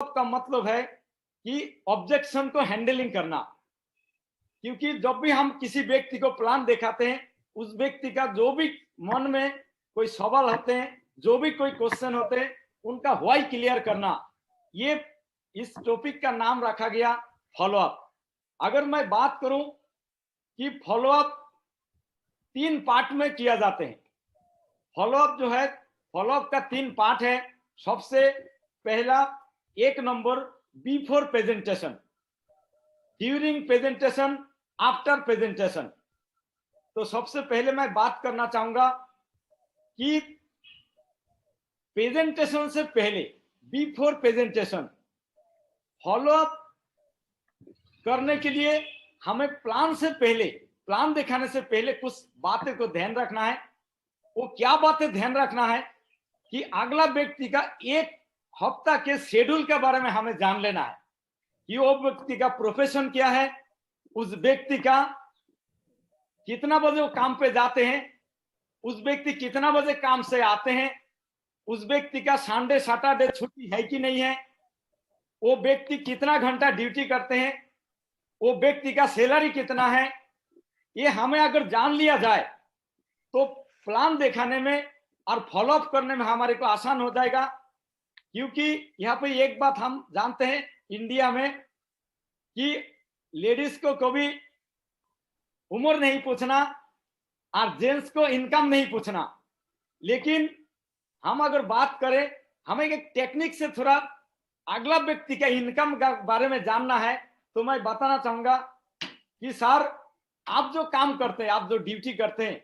का मतलब है कि ऑब्जेक्शन को हैंडलिंग करना। क्योंकि जब भी हम किसी व्यक्ति को प्लान दिखाते हैं, उस व्यक्ति का जो भी मन में कोई सवाल होते हैं, जो भी कोई क्वेश्चन होते हैं, उनका व्हाई क्लियर करना, ये इस टॉपिक का नाम रखा गया फॉलोअप। अगर मैं बात करूं कि फॉलोअप 3 पार्ट में किया जाते हैं। फॉलोअप जो है, फॉलोअप का 3 पार्ट है। सबसे पहला 1 number before presentation, during presentation, after presentation. तो सबसे पहले मैं बात करना चाहूंगा कि प्रेजेंटेशन से पहले, बिफोर प्रेजेंटेशन, फॉलोअप करने के लिए हमें प्लान से पहले, प्लान दिखाने से पहले कुछ बातें को ध्यान रखना है। वो क्या बातें ध्यान रखना है कि अगला व्यक्ति का 1 हफ्ता के शेड्यूल के बारे में हमें जान लेना है कि वो व्यक्ति का प्रोफेशन क्या है, उस व्यक्ति का कितना बजे वो काम पे जाते हैं, उस व्यक्ति कितना बजे काम से आते हैं, उस व्यक्ति का संडे सैटरडे छुट्टी है कि नहीं है, वो व्यक्ति कितना घंटा ड्यूटी करते हैं, वो व्यक्ति का सैलरी कितना है। ये हमें अगर जान लिया जाए तो प्लान दिखाने में और फॉलोअप करने में हमारे को आसान हो जाएगा। क्योंकि यहाँ पे एक बात हम जानते हैं इंडिया में कि लेडीज को कभी उम्र नहीं पूछना और जेंट्स को इनकम नहीं पूछना। लेकिन हम अगर बात करें, हमें एक टेक्निक से थोड़ा अगला व्यक्ति का इनकम के बारे में जानना है, तो मैं बताना चाहूंगा कि सर, आप जो काम करते हैं, आप जो ड्यूटी करते हैं,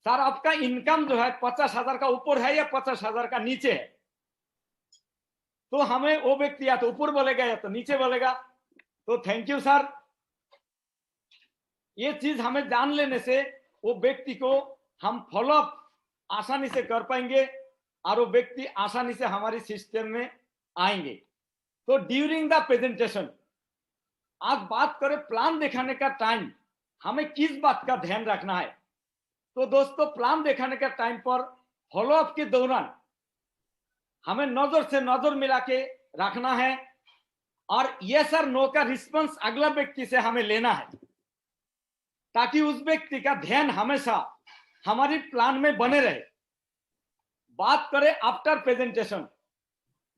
सर आपका इनकम जो है 50,000 का ऊपर है या 50,000 का नीचे है। तो हमें वो व्यक्ति या तो ऊपर बोलेगा या तो नीचे बोलेगा। तो थैंक यू सर। ये चीज हमें जान लेने से वो व्यक्ति को हम फॉलोअप आसानी से कर पाएंगे और वो व्यक्ति आसानी से हमारी सिस्टम में आएंगे। तो ड्यूरिंग द प्रेजेंटेशन, आज बात करें प्लान दिखाने का टाइम, हमें किस बात का ध्यान रखना है। तो दोस्तों, प्लान दिखाने का टाइम पर फॉलोअप के दौरान हमें नजर से नजर मिला के रखना है और यस और नो का रिस्पॉन्स अगला व्यक्ति से हमें लेना है, ताकि उस व्यक्ति का ध्यान हमेशा हमारी प्लान में बने रहे। बात करें आफ्टर प्रेजेंटेशन,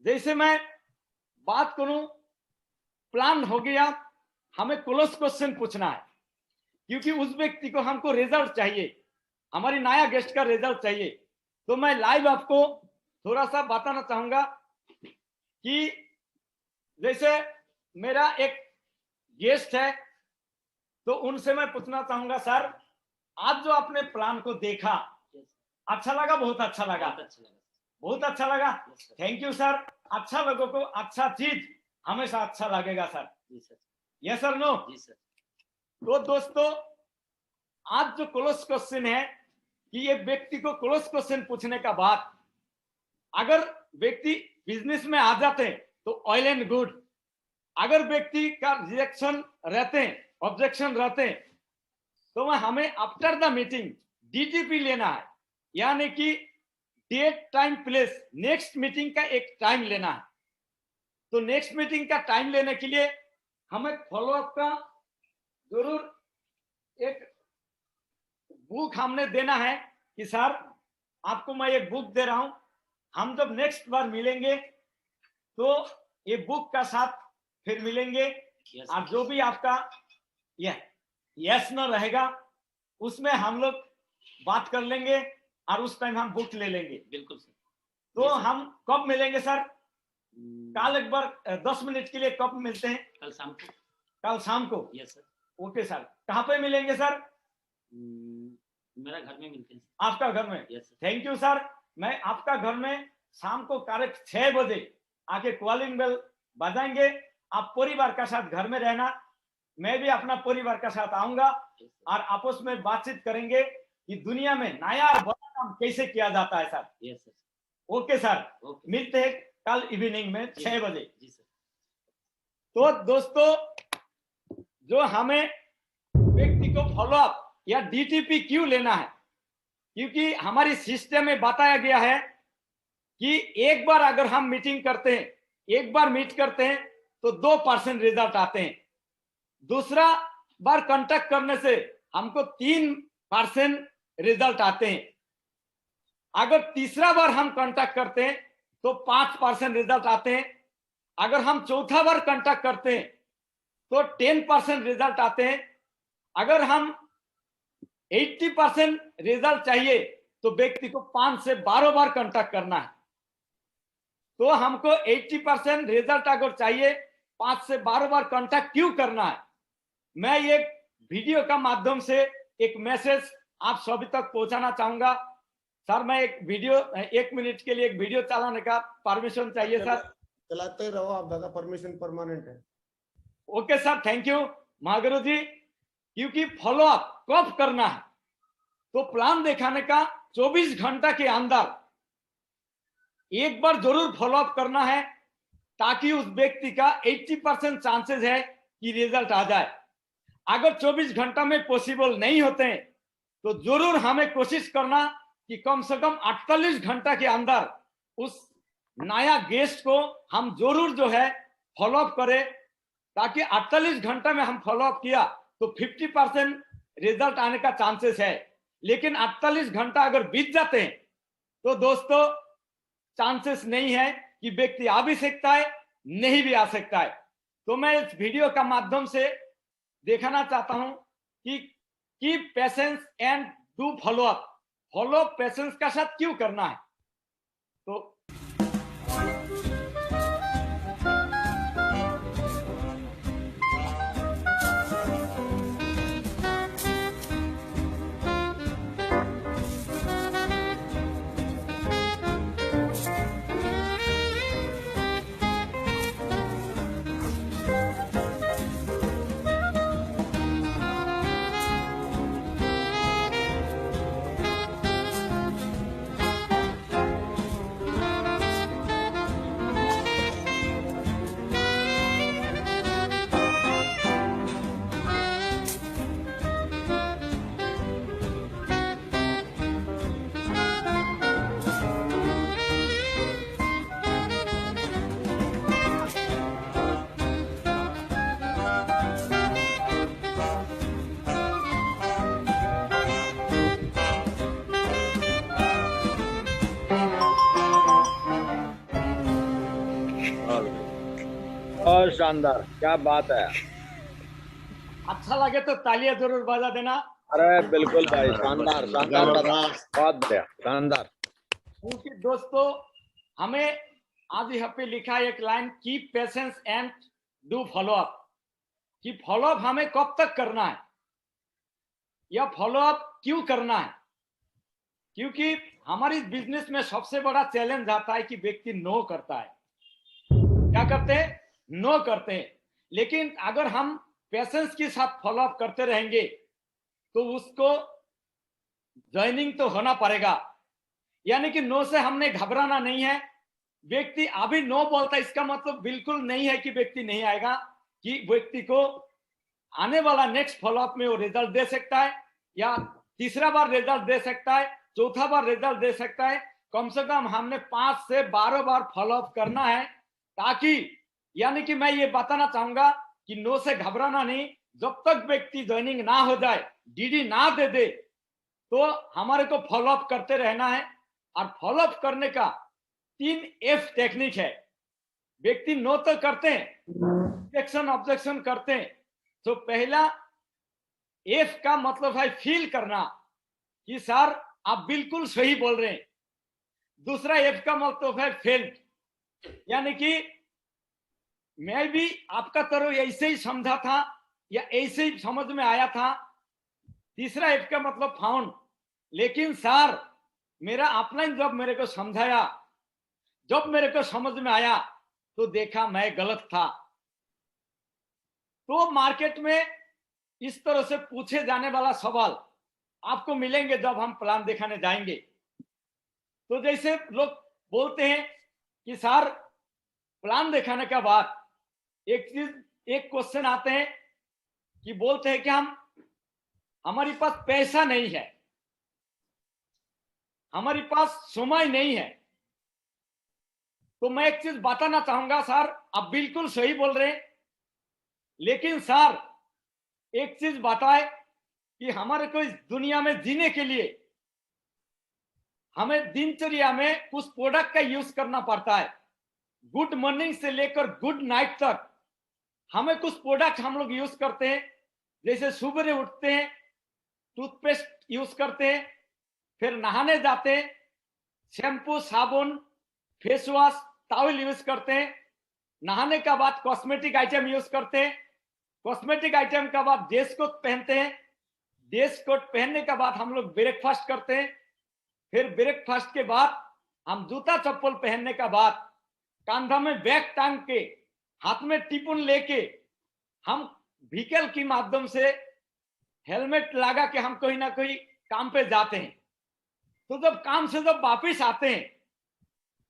जैसे मैं बात करूं, प्लान हो गया, हमें क्लोज क्वेश्चन पूछना है, क्योंकि उस व्यक्ति को हमको रिजल्ट चाहिए, हमारी नया गेस्ट का रिजल्ट चाहिए। तो मैं लाइव आपको थोड़ा सा बताना चाहूंगा कि जैसे मेरा एक गेस्ट है, तो उनसे मैं पूछना चाहूंगा, सर आज जो आपने प्लान को देखा, अच्छा लगा? बहुत अच्छा लगा, बहुत अच्छा लगा। Thank you sir. अच्छा लोगों को अच्छा चीज हमेशा अच्छा लगेगा सर। Yes sir, no? तो दोस्तों, आज जो क्लोज क्वेश्चन है कि ये व्यक्ति को क्लोज क्वेश्चन पूछने का बाद अगर व्यक्ति बिजनेस में आ जाते हैं तो ऑयल एंड गुड। अगर व्यक्ति का रिजेक्शन रहते हैं, ऑब्जेक्शन रहते हैं, तो वह हमें आफ्टर द मीटिंग डीटीपी लेना है, यानी कि date time place, next meeting का एक टाइम लेना है। तो नेक्स्ट मीटिंग का टाइम लेने के लिए हमें फॉलोअप का जरूर एक बुक हमने देना है कि सर आपको मैं एक बुक दे रहा हूं, हम जब नेक्स्ट बार मिलेंगे तो ये बुक का साथ फिर मिलेंगे। और जो भी आपका यस नो रहेगा उसमें हम लोग बात कर लेंगे और उस टाइम हम बुक ले लेंगे। बिल्कुल सर। तो हम कब मिलेंगे सर? कल एक बार 10 मिनट के लिए कब मिलते हैं? कल शाम को। कल शाम को? Yes sir. Okay sir. कहाँ पे मिलेंगे सर? मेरा घर में मिलते हैं। आपका घर में? Yes sir. Thank you sir. मैं आपका घर में शाम को करेक्ट 6 बजे आके कॉलिंग बेल बजाएंगे। आप परिवार का साथ घर में रहना, मैं भी अपना परिवार का साथ आऊंगा और आपस में बातचीत करेंगे कि दुनिया में नया और बड़ा काम कैसे किया जाता है sir. Yes sir. Okay sir. मिलते हैं कल इवनिंग में 6 बजे। जी सर। तो दोस्तों, जो हमें व्यक्ति को फॉलोअप या डीटीपी क्यों लेना है, क्योंकि हमारी सिस्टम में बताया गया है कि एक बार अगर हम मीटिंग करते हैं, एक बार मीट करते हैं तो 2% रिजल्ट आते हैं, दूसरा बार कांटेक्ट करने से हमको 3% रिजल्ट आते हैं, अगर तीसरा बार हम कांटेक्ट करते हैं तो 5% रिजल्ट आते हैं, अगर हम चौथा बार कांटेक्ट करते हैं तो 10% रिजल्ट आते हैं, अगर हम 80% रिजल्ट चाहिए तो व्यक्ति को 5 से 12 बार कांटेक्ट करना है। तो हमको 80% रिजल्ट अगर चाहिए 5 से 12 बार कांटेक्ट क्यों करना है, मैं ये वीडियो का माध्यम से एक मैसेज आप सभी तक पहुंचाना चाहूंगा। सर मैं एक वीडियो 1 मिनट के लिए एक वीडियो चलाने का परमिशन चाहिए सर। चलाते रहो आप, दादा परमिशन परमानेंट है। Okay sir, thank you Mahaguru जी। क्योंकि फॉलो अप कब करना है तो प्लान दिखाने का 24 घंटा के अंदर एक बार जरूर फॉलो अप करना है, ताकि उस व्यक्ति का 80% चांसेस है कि रिजल्ट आ जाए। अगर 24 घंटा में पॉसिबल नहीं होते तो जरूर हमें कोशिश करना कि कम से कम 48 घंटा के अंदर उस नया गेस्ट को हम जरूर जो है फॉलो अप करें, ताकि 48 घंटा में हम फॉलो अप किया तो 50% रिजल्ट आने का चांसेस है। लेकिन 48 घंटा अगर बीत जाते हैं तो दोस्तों चांसेस नहीं है कि व्यक्ति आ भी सकता है, नहीं भी आ सकता है। तो मैं इस वीडियो का माध्यम से दिखाना चाहता हूं कि keep patience and do follow up. Follow up patience का साथ क्यों करना है, तो और शानदार, क्या बात है। अच्छा लगे तो तालियां जरूर बजा देना। अरे बिल्कुल भाई, शानदार शानदार, बहुत बढ़िया, शानदार। क्योंकि दोस्तों हमें आज यहाँ पे लिखा है एक line, keep patience and do follow up. कि फॉलो अप हमें कब तक करना है या फॉलो अप क्यों करना है, क्योंकि हमारी बिजनेस में सबसे बड़ा चैलेंज आता है कि व्यक्ति नो करता है। क्या करते हैं, नो करते हैं। लेकिन अगर हम पेशेंस के साथ फॉलो अप करते रहेंगे तो उसको ज्वाइनिंग तो होना पड़ेगा। यानी कि नो से हमने घबराना नहीं है। व्यक्ति अभी नो बोलता है इसका मतलब बिल्कुल नहीं है कि व्यक्ति नहीं आएगा, कि व्यक्ति को आने वाला नेक्स्ट फॉलो अप में वो रिजल्ट दे सकता है, या तीसरा बार रिजल्ट दे सकता है, चौथा बार रिजल्ट दे सकता है। कम से कम हमने 5 से 12 बार फॉलो अप करना है, ताकि यानी कि मैं ये बताना चाहूंगा कि नो से घबराना नहीं। जब तक व्यक्ति ज्वाइनिंग ना हो जाए, डीडी ना दे दे, तो हमारे को फॉलो अप करते रहना है। और फॉलो अप करने का 3 एफ टेक्निक है। व्यक्ति नो तो करते हैं, ऑब्जेक्शन करते हैं, तो पहला एफ का मतलब है फील करना कि सर आप बिल्कुल सही बोल रहे हैं। दूसरा एफ का मतलब है फेल्ट, यानी कि मैं भी आपका तरह ऐसे ही समझा था या ऐसे ही समझ में आया था। तीसरा एफ का मतलब फाउंड, लेकिन सर मेरा अपलाइन जब मेरे को समझाया, जब मेरे को समझ में आया तो देखा मैं गलत था। तो मार्केट में इस तरह से पूछे जाने वाला सवाल आपको मिलेंगे जब हम प्लान दिखाने जाएंगे। तो जैसे लोग बोलते हैं कि सर प्लान दिखाने के बाद एक क्वेश्चन आते हैं कि बोलते हैं कि हमारे पास पैसा नहीं है, हमारे पास समय नहीं है, तो मैं एक चीज बताना चाहूंगा सर, आप बिल्कुल सही बोल रहे हैं, लेकिन सर एक चीज बताए कि हमारे को इस दुनिया में जीने के लिए हमें दिनचर्या में कुछ प्रोडक्ट का यूज करना पड़ता है। गुड मॉर्निंग से लेकर गुड नाइट तक हमें कुछ प्रोडक्ट हम लोग यूज करते हैं। जैसे सुबह उठते हैं टूथपेस्ट यूज करते हैं, फिर नहाने जाते हैं शैम्पू साबुन फेस वॉश टॉवल यूज करते हैं, नहाने का बाद कॉस्मेटिक आइटम यूज करते हैं, कॉस्मेटिक आइटम का बाद ड्रेस कोट पहनते हैं, ड्रेस कोट पहनने के बाद हम लोग ब्रेकफास्ट करते हैं, फिर ब्रेकफास्ट के बाद हम जूता चप्पल पहनने का बाद कंधा में बैग टांग के हाथ में टिफिन लेके हम व्हीकल के माध्यम से हेलमेट लगा के हम कोई ना कोई काम पे जाते हैं। तो जब काम से जब वापिस आते हैं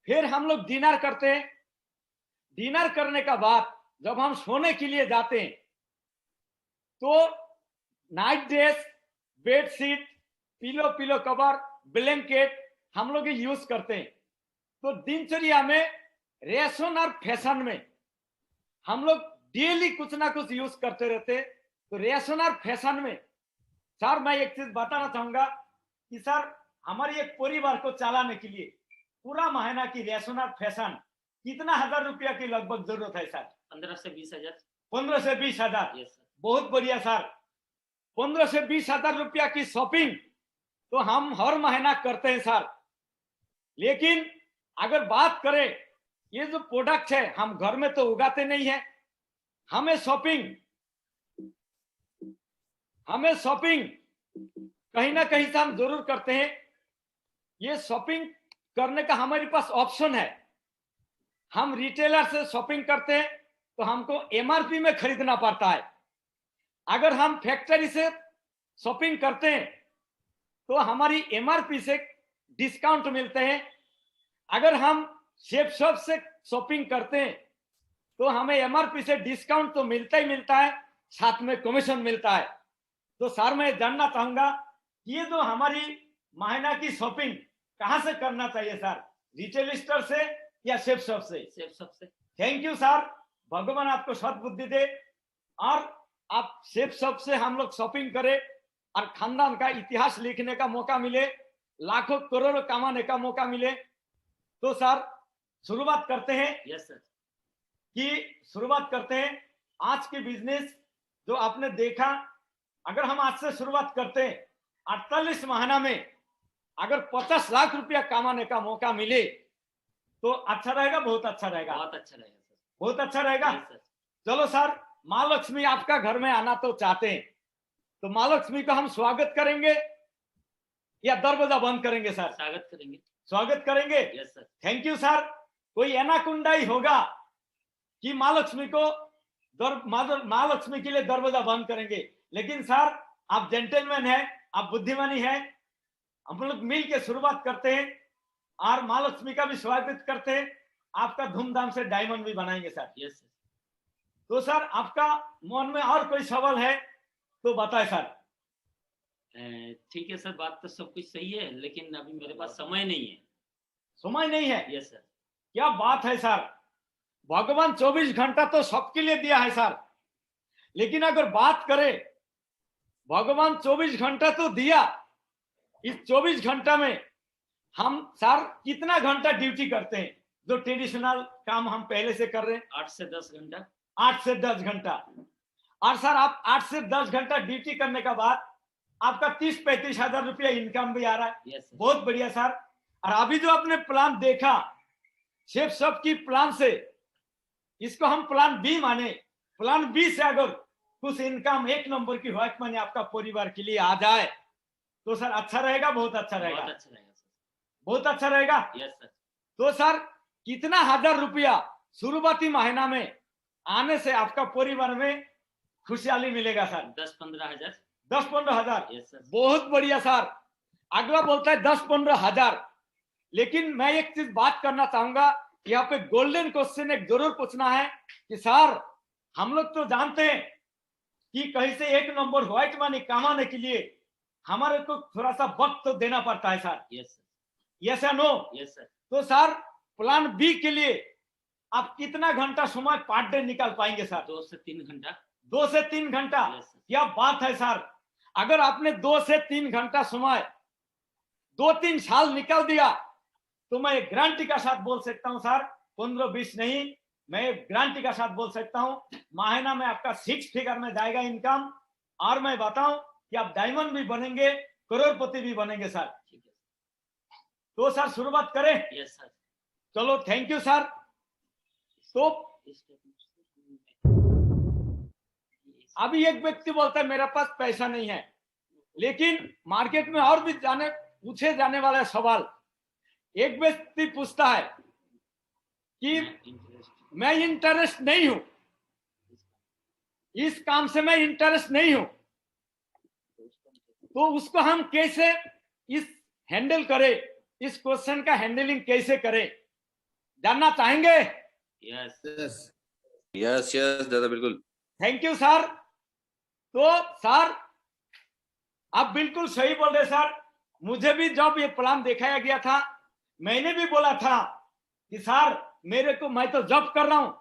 फिर हम लोग डिनर करते हैं। डिनर करने का बाद जब हम सोने के लिए जाते हैं तो night dress bedsheet pillow cover blanket हम लोग यूज करते हैं। तो दिनचर्या में रेशन और फैशन में हम लोग डेली कुछ ना कुछ यूज करते रहते हैं। तो रेशन और फैशन में सर मैं एक चीज बताना चाहूंगा कि सर हमारे एक परिवार को चलाने के लिए पूरा महीना की रेशन और फैशन कितना 1000 रुपया की लगभग जरूरत है सर? 15 से 20 हजार। 15 से 20 हजार। Yes sir. बहुत बढ़िया सर। 15 से 20 हजार रुपया की शॉपिंग तो हम हर महीना करते हैं सर। लेकिन अगर बात करें ये जो प्रोडक्ट है हम घर में तो उगाते नहीं है, हमें शॉपिंग कहीं ना कहीं से हम जरूर करते हैं। ये शॉपिंग करने का हमारे पास ऑप्शन है। हम रिटेलर से शॉपिंग करते हैं तो हमको एमआरपी में खरीदना पड़ता है। अगर हम फैक्ट्री से शॉपिंग करते हैं तो हमारी एमआरपी से डिस्काउंट मिलते हैं। अगर हम शेप शॉप से शॉपिंग करते हैं तो हमें एमआरपी से डिस्काउंट तो मिलता ही मिलता है, साथ में कमीशन मिलता है। तो सर मैं जानना चाहूंगा कि ये जो हमारी महीना की शॉपिंग कहां से करना चाहिए सर? रिटेल स्टोर से या शेप शॉप से? शेप शॉप से। थैंक यू सर, भगवान आपको सद्बुद्धि दे और आप शेप शॉप से हम लोग शॉपिंग करें और खानदान का इतिहास लिखने का मौका मिले, लाखों करोड़ों कमाने का मौका मिले। तो सर शुरुआत करते हैं। Yes sir. शुरुआत करते हैं आज की बिजनेस जो आपने देखा। अगर हम आज से शुरुआत करते हैं 48 महीना में अगर 50 लाख रुपया कमाने का मौका मिले तो अच्छा रहेगा, बहुत अच्छा रहेगा। बहुत अच्छा रहेगा सर। बहुत अच्छा रहेगा। Yes sir. चलो सर माँ लक्ष्मी आपका घर में आना तो चाहते हैं तो माँ लक्ष्मी को हम स्वागत करेंगे या दरवाजा बंद करेंगे सर? स्वागत करेंगे। स्वागत करेंगे। Yes sir. Thank you sir. कोई एनाकुंडा ही होगा कि माँ लक्ष्मी को माँ लक्ष्मी के लिए दरवाजा बंद करेंगे, लेकिन सर आप जेंटलमैन है, आप बुद्धिमानी है। हम लोग मिल के शुरुआत करते हैं और माँ लक्ष्मी का भी स्वागत करते हैं। आपका धूमधाम से डायमंड भी बनाएंगे सर। Yes sir. तो सर आपका मन में और कोई सवाल है तो बताए सर। ठीक है सर, बात तो सब कुछ सही है लेकिन अभी मेरे पास समय नहीं है। समय नहीं है? Yes sir. क्या बात है सर, भगवान 24 घंटा तो सबके लिए दिया है सर। लेकिन अगर बात करें भगवान 24 घंटा तो दिया, इस 24 घंटा में हम सर कितना घंटा ड्यूटी करते हैं? जो ट्रेडिशनल काम हम पहले से कर रहे हैं 8 से 10 घंटा। 8 से 10 घंटा। और सर आप 8 से 10 घंटा ड्यूटी करने के बाद आपका 30-35 हजार रुपया इनकम भी आ रहा है। Yes sir. बहुत बढ़िया सर। और अभी जो आपने प्लान देखा शेफ सब की प्लान से, इसको हम प्लान बी माने। प्लान बी से अगर कुछ इनकम 1 नंबर की व्हाइट मनी आपका परिवार के लिए आ जाए तो सर अच्छा रहेगा, बहुत अच्छा रहेगा। बहुत अच्छा रहेगा सर। बहुत अच्छा रहेगा। Yes sir. तो सर कितना 1000 रुपया शुरुआती महीना में आने से आपका परिवार में खुशहाली मिलेगा सर? 10-15 हजार। 10-15 हजार। Yes sir. बहुत बढ़िया सर। अगला बोलता है 10-15 हजार। लेकिन मैं एक चीज बात करना चाहूंगा, यहाँ पे गोल्डन क्वेश्चन एक जरूर पूछना है कि सर हम लोग तो जानते हैं कि कहीं से 1 नंबर व्हाइट मनी कमाने के लिए हमारे को थोड़ा सा वक्त तो देना पड़ता है सर। Yes sir. यस या नो? Yes sir. तो सर प्लान बी के लिए आप कितना घंटा समय पर डे निकाल पाएंगे सर? 2 से 3 घंटा। 2 से 3 घंटा। Yes, sir. क्या बात है सर। अगर आपने 2 से 3 घंटा समय 2-3 साल निकाल दिया तो मैं गारंटी का साथ बोल सकता हूं सर, 15-20 नहीं, मैं गारंटी का साथ बोल सकता हूं महीना में आपका 6 फिगर में जाएगा इनकम। और मैं बताऊं कि आप डायमंड भी बनेंगे, करोड़पति भी बनेंगे सर। ठीक है। तो सर शुरुआत करें? Yes sir. चलो थैंक यू सर। तो अभी एक व्यक्ति बोलता है मेरे पास पैसा नहीं है, लेकिन मार्केट में और भी पूछे जाने वाला सवाल, एक व्यक्ति पूछता है कि मैं इंटरेस्ट नहीं हूं, इस काम से मैं इंटरेस्ट नहीं हूं, तो उसको हम कैसे इस हैंडल करें, इस क्वेश्चन का हैंडलिंग कैसे करें, जानना चाहेंगे? यस यस यस यस दादा बिल्कुल। Thank you sir. तो सर आप बिल्कुल सही बोल रहे सर। मुझे भी जब ये प्लान दिखाया गया था, मैंने भी बोला था कि सर मेरे को, मैं तो जॉब कर रहा हूं,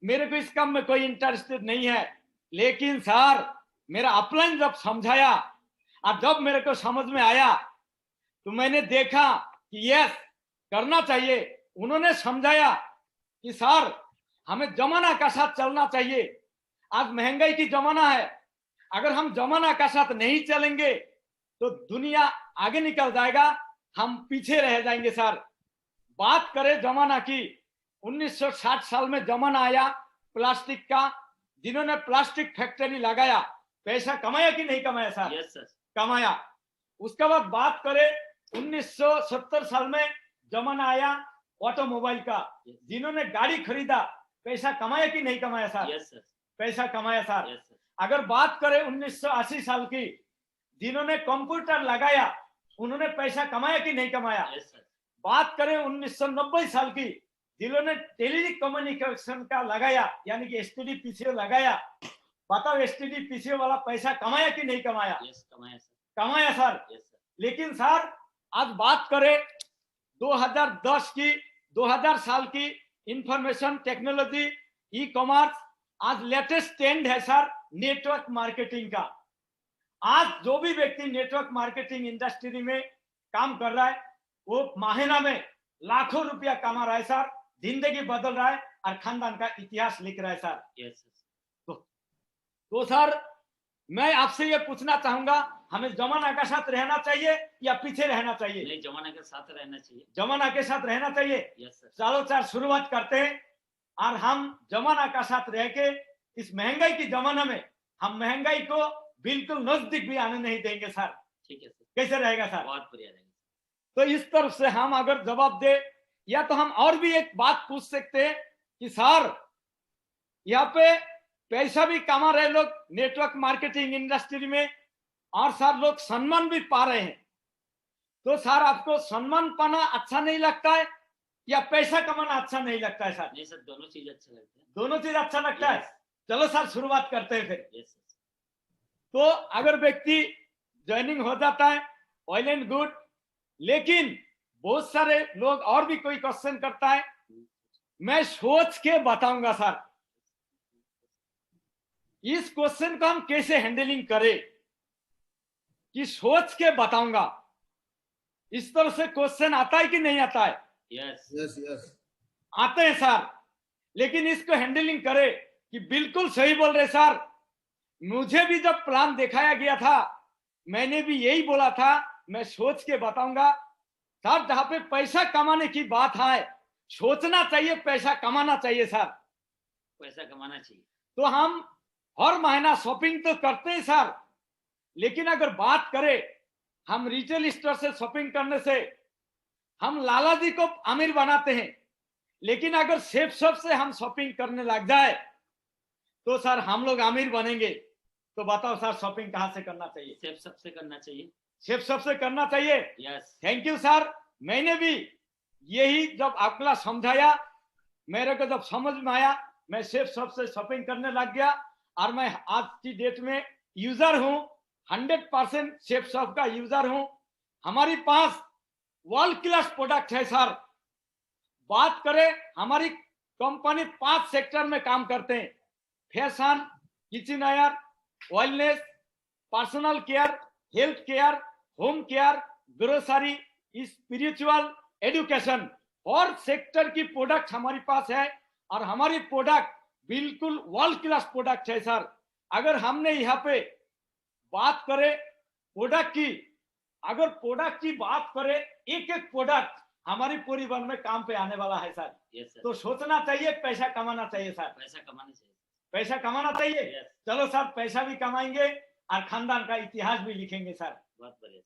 मेरे को इस काम में कोई इंटरेस्टेड नहीं है। लेकिन सर मेरा अपलाइन जब समझाया और जब मेरे को समझ में आया तो मैंने देखा कि यस करना चाहिए। उन्होंने समझाया कि सर हमें जमाना का साथ चलना चाहिए। आज महंगाई की जमाना है, अगर हम जमाना का साथ नहीं चलेंगे तो दुनिया आगे निकल जाएगा, हम पीछे रह जाएंगे सर। बात करें जमाना की, 1960 साल में जमाना आया प्लास्टिक का, जिन्होंने प्लास्टिक फैक्ट्री लगाया, पैसा कमाया कि नहीं कमाया सर? Yes sir. कमाया। उसके बाद बात करें 1970 साल में जमाना आया ऑटोमोबाइल का, जिन्होंने गाड़ी खरीदा, पैसा कमाया कि नहीं कमाया सर? Yes sir. पैसा कमाया सर। Yes sir. अगर बात करें 1980 साल की, जिन्होंने कंप्यूटर लगाया, उन्होंने पैसा कमाया कि नहीं कमाया? Yes sir. बात करें 1990 साल की, जिन्होंने टेली कम्युनिकेशन का लगाया, यानी कि एसटीडी पीसीओ लगाया, बताओ एसटीडी पीसीओ वाला पैसा कमाया कि नहीं कमाया? यस कमाया सर। कमाया सर। Yes sir. लेकिन सर आज बात करें 2010 की, 2000 साल की, इंफॉर्मेशन टेक्नोलॉजी, ई कॉमर्स, आज लेटेस्ट ट्रेंड है सर नेटवर्क मार्केटिंग का। आज जो भी व्यक्ति नेटवर्क मार्केटिंग इंडस्ट्री में काम कर रहा है, वो महीना में लाखों रुपया कमा रहा है सर, जिंदगी बदल रहा है और खानदान का इतिहास लिख रहा है सर। Yes sir. तो सर मैं आपसे ये पूछना चाहूंगा, हमें जमाना के साथ रहना चाहिए या पीछे रहना चाहिए? नहीं, जमाना के साथ रहना चाहिए। जमाना के साथ रहना चाहिए। Yes sir. चलो सर शुरुआत करते हैं, और हम जमाना का साथ रह के इस महंगाई की जमाना में हम महंगाई को बिल्कुल नजदीक भी आने नहीं देंगे सर। ठीक है सर। कैसे रहेगा सर? बहुत बढ़िया रहेगा। तो इस तरफ से हम अगर जवाब दे, या तो हम और भी एक बात पूछ सकते हैं कि सर यहाँ पे पैसा भी कमा रहे लोग नेटवर्क मार्केटिंग इंडस्ट्री में, और सर लोग सम्मान भी पा रहे हैं, तो सर आपको सम्मान पाना अच्छा नहीं लगता है या पैसा कमाना अच्छा नहीं लगता है सर? नहीं सर, दोनों चीज अच्छा लगता है। दोनों चीज अच्छा लगता है। चलो सर शुरुआत करते हैं फिर। Yes sir. तो अगर व्यक्ति ज्वाइनिंग हो जाता है, ऑयल एंड गुड, लेकिन बहुत सारे लोग और भी कोई क्वेश्चन करता है, मैं सोच के बताऊंगा सर। इस क्वेश्चन को हम कैसे हैंडलिंग करें कि सोच के बताऊंगा, इस तरह से क्वेश्चन आता है कि नहीं आता है? यस यस यस आते हैं सर। लेकिन इसको हैंडलिंग करे कि बिल्कुल सही बोल रहे सर। मुझे भी जब प्लान दिखाया गया था, मैंने भी यही बोला था, मैं सोच के बताऊंगा सर। जहां पे पैसा कमाने की बात है, सोचना चाहिए, पैसा कमाना चाहिए सर। पैसा कमाना चाहिए। तो हम हर महीना शॉपिंग तो करते हैं सर, लेकिन अगर बात करें हम रिटेल स्टोर से शॉपिंग करने से हम लाला जी को अमीर बनाते हैं, लेकिन अगर सेफ शॉप से हम शॉपिंग करने लग जाए तो सर हम लोग अमीर बनेंगे। तो बताओ सर शॉपिंग कहां से करना चाहिए? सेफ सबसे करना चाहिए। सेफ शॉप से करना चाहिए। यस। Thank you sir. मैंने भी यही जब आपका समझाया, मेरे को जब समझ में आया, मैं सेफ शॉप से शॉपिंग करने लग गया, और मैं आज की डेट में यूजर हूं, 100% सेफ शॉप का यूजर हूं। हमारे पास वर्ल्ड क्लास प्रोडक्ट है सर, बात करें, हमारी कंपनी 5 सेक्टर में काम करते हैं। Fashion, kitchenware, wellness, personal care, health care, home care, grocery, spiritual, education, और सेक्टर की प्रोडक्ट हमारे पास है। और हमारी प्रोडक्ट बिल्कुल वर्ल्ड क्लास प्रोडक्ट है सर। अगर हमने यहाँ पे बात करें प्रोडक्ट की, अगर प्रोडक्ट की बात करें, एक एक प्रोडक्ट हमारी परिवार में काम पे आने वाला है सर। यस सर, तो सोचना चाहिए, पैसा कमाना चाहिए सर, पैसा कमाना चाहिए। पैसा कमाना चाहिए। यस, चलो सर, पैसा भी कमाएंगे और खानदान का इतिहास भी लिखेंगे सर। बहुत बढ़िया।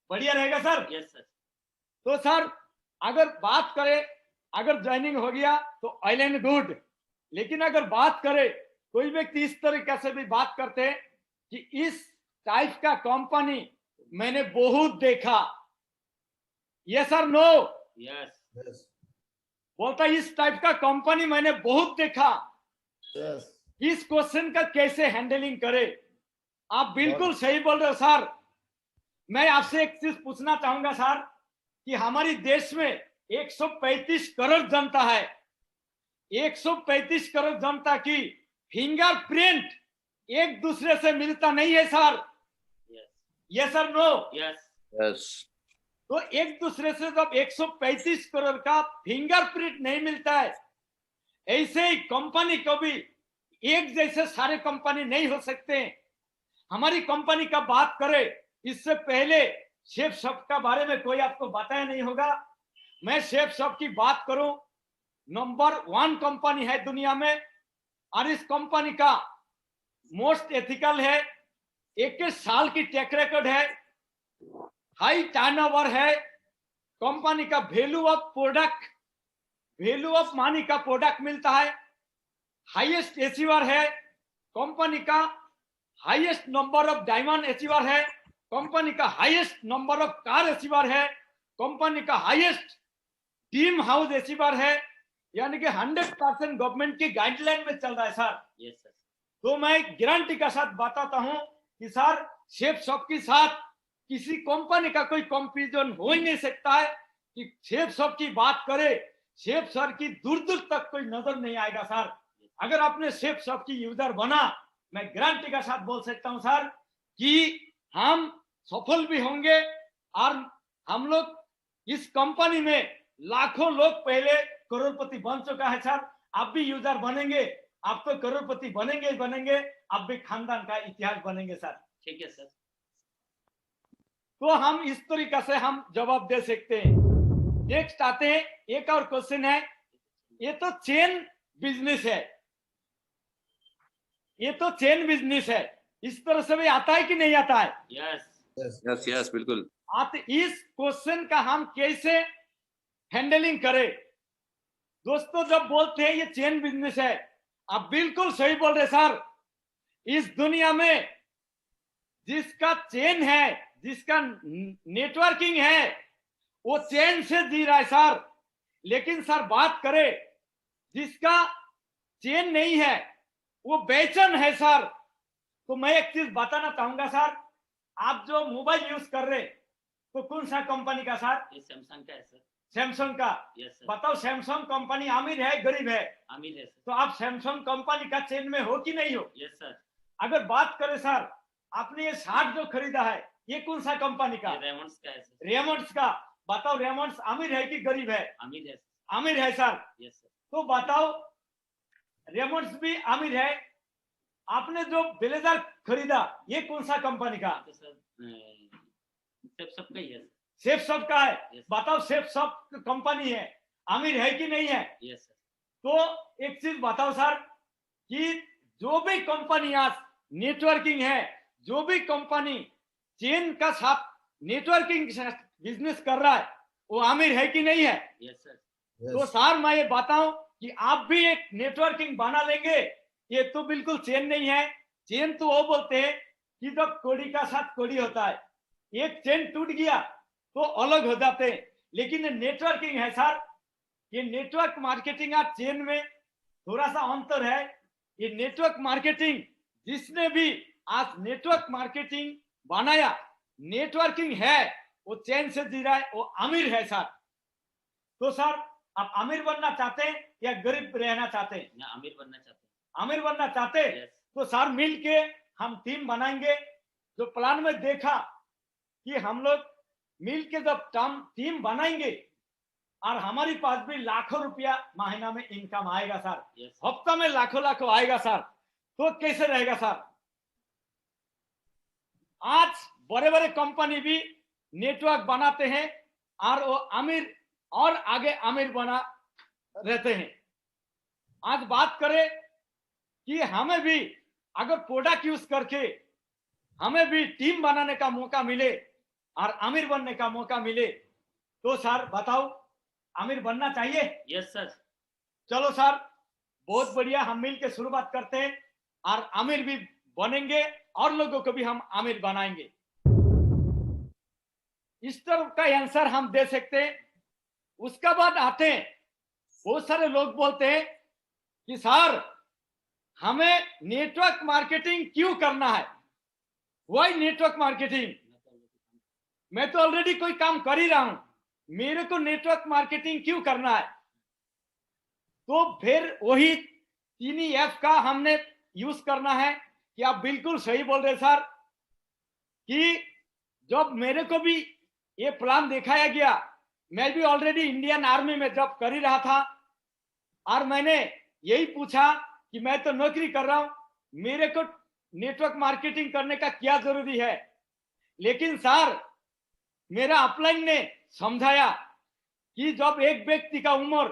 बढ़िया रहेगा सर। यस सर, तो सर अगर बात करें, अगर ज्वाइनिंग हो गया तो ऑयल एंड गुड, लेकिन अगर बात करें, कोई व्यक्ति इस तरीके से भी बात करते हैं कि इस टाइप का कंपनी मैंने बहुत देखा, yes sir no, yes, Yes. बोलता है इस टाइप का कंपनी मैंने बहुत देखा। Yes. इस क्वेश्चन का कैसे हैंडलिंग करे? आप बिल्कुल सही बोल रहे हो सर। मैं आपसे एक चीज पूछना चाहूंगा सर कि हमारी देश में 135 करोड़ जनता है। 135 करोड़ जनता की फिंगरप्रिंट एक दूसरे से मिलता नहीं है sir. Yes, yes sir no. Yes, yes, तो एक दूसरे से जब 135 करोड़ का फिंगरप्रिंट नहीं मिलता है, ऐसे ही कंपनी को भी एक जैसे सारे कंपनी नहीं हो सकते। हमारी कंपनी का बात करें, इससे पहले शेफ शॉप का बारे में कोई आपको बताया नहीं होगा। मैं शेफ शॉप की बात करूं, नंबर 1 कंपनी है दुनिया में, और इस कंपनी का मोस्ट एथिकल है, 21 साल की ट्रैक रिकॉर्ड है, हाई टर्नओवर है, कंपनी का value of product, value of money का प्रोडक्ट मिलता है, हाईएस्ट अचीवर है, कंपनी का highest number of diamond achiever है, कंपनी का highest number of car achiever है, कंपनी का हाईएस्ट टीम हाउस अचीवर है, यानी कि 100% गवर्नमेंट की गाइडलाइन में चल रहा है सर। यस सर, तो मैं गारंटी के साथ बताता हूं कि सर शेफ शॉप के साथ किसी कंपनी का कोई कंपैरिजन हो ही नहीं सकता है। कि शेफ शॉप की बात करें, शेफ सर की दूर दूर तक कोई नजर नहीं आएगा सर। अगर आपने शेफ शॉप की यूजर बना, मैं गारंटी के साथ बोल सकता हूं सर कि हम सफल भी होंगे। और हम लोग इस कंपनी में लाखों लोग पहले करोड़पति बन चुका है सर। आप भी यूजर बनेंगे, आप तो करोड़पति बनेंगे ही बनेंगे, आप भी खानदान का इतिहास बनेंगे सर। ठीक है सर। तो हम इस तरीके से हम जवाब दे सकते हैं। नेक्स्ट आते हैं, एक और क्वेश्चन है, ये तो चेन बिजनेस है, ये तो चेन बिजनेस है, इस तरह से भी आता है कि नहीं आता है? Yes, Yes. यस, यस, बिल्कुल। आते, इस क्वेश्चन का हम कैसे हैंडलिंग करें? दोस्तों जब बोलते हैं ये चेन बिजनेस है, आप बिल्कुल सही बोल रहे सर। इस दुनिया में जिसका चेन है, जिसका नेटवर्किंग है, वो चेन से जी रहा है सर। लेकिन सर बात करें जिसका चेन नहीं है, वो बेचैन है सर। तो मैं एक चीज बताना चाहूंगा सर, आप जो मोबाइल यूज कर रहे तो कौन सा कंपनी का सर? ये सैमसंग का है सर। सैमसंग का। यस सर, बताओ सैमसंग कंपनी अमीर है गरीब है? अमीर है सर। तो आप सैमसंग कंपनी का चेन में हो कि नहीं हो? यस सर, अगर बात करें सर, आपने ये शर्ट जो खरीदा है, ये कौन सा कंपनी का? ये रेमंड्स का है सर। रेमंड्स का। बताओ रेमंड्स अमीर है कि गरीब है? अमीर है सर। अमीर है सर। यस सर, तो बताओ रेमंड्स भी अमीर है। आपने जो ब्लेजर खरीदा, ये कौन सा कंपनी का? तो सर सब सबका ही है सर। सेफ शॉप का है। Yes. बताओ सेफ शॉप कंपनी है, अमीर है कि नहीं है? यस सर, तो एक चीज बताओ सर कि जो भी कंपनी आज नेटवर्किंग है, जो भी कंपनी चेन का साथ नेटवर्किंग बिजनेस कर रहा है, वो अमीर है कि नहीं है? यस सर, तो सर मैं ये बताऊं कि आप भी एक नेटवर्किंग बना लेंगे, ये तो बिल्कुल चेन नहीं है। चेन तो वो बोलते हैं कि जब कोड़ी का साथ कोड़ी होता है, एक चेन टूट गया तो अलग हो जाते हैं, लेकिन ये नेटवर्किंग है सर। ये नेटवर्क मार्केटिंग और चेन में थोड़ा सा अंतर है। ये नेटवर्क मार्केटिंग, जिसने भी आज नेटवर्क मार्केटिंग बनाया, नेटवर्किंग है, वो चेन से जी रहा है, वो अमीर है सर। तो सर आप अमीर बनना चाहते हैं या गरीब रहना चाहते हैं? मैं अमीर बनना चाहता अमीर बनना चाहते हैं Yes. तो सर मिल के हम टीम बनाएंगे। जो प्लान में देखा कि हम लोग मिल के जब टीम बनाएंगे और हमारे पास भी लाखों रुपया महीना में इनकम आएगा सर, Yes. हफ्ता में लाखों लाखों आएगा सर, तो कैसे रहेगा सर? आज बड़े बड़े कंपनी भी नेटवर्क बनाते हैं और वो अमीर और आगे अमीर बना रहते हैं। आज बात करें कि हमें भी अगर प्रोडक्ट यूज करके हमें भी टीम बनाने का मौका मिले और अमीर बनने का मौका मिले तो सर बताओ अमीर बनना चाहिए? Yes, sir. चलो सर, बहुत बढ़िया, हम मिल के शुरुआत करते हैं और अमीर भी बनेंगे और लोगों को भी हम अमीर बनाएंगे। इस तरह का आंसर हम दे सकते हैं। उसका बाद आते हैं, बहुत सारे लोग बोलते हैं कि सर हमें नेटवर्क मार्केटिंग क्यों करना है? Why network marketing? मैं तो ऑलरेडी कोई काम कर ही रहा हूं, मेरे को नेटवर्क मार्केटिंग क्यों करना है? तो फिर वही 3F का हमने यूज करना है कि आप बिल्कुल सही बोल रहे सर कि जब मेरे को भी ये प्लान दिखाया गया, मैं भी ऑलरेडी इंडियन आर्मी में जॉब कर ही रहा था और मैंने यही पूछा कि मैं तो नौकरी कर रहा हूं, मेरे को नेटवर्क मार्केटिंग करने का क्या जरूरी है? लेकिन सर मेरा अपलाइन ने समझाया कि जब एक व्यक्ति का उम्र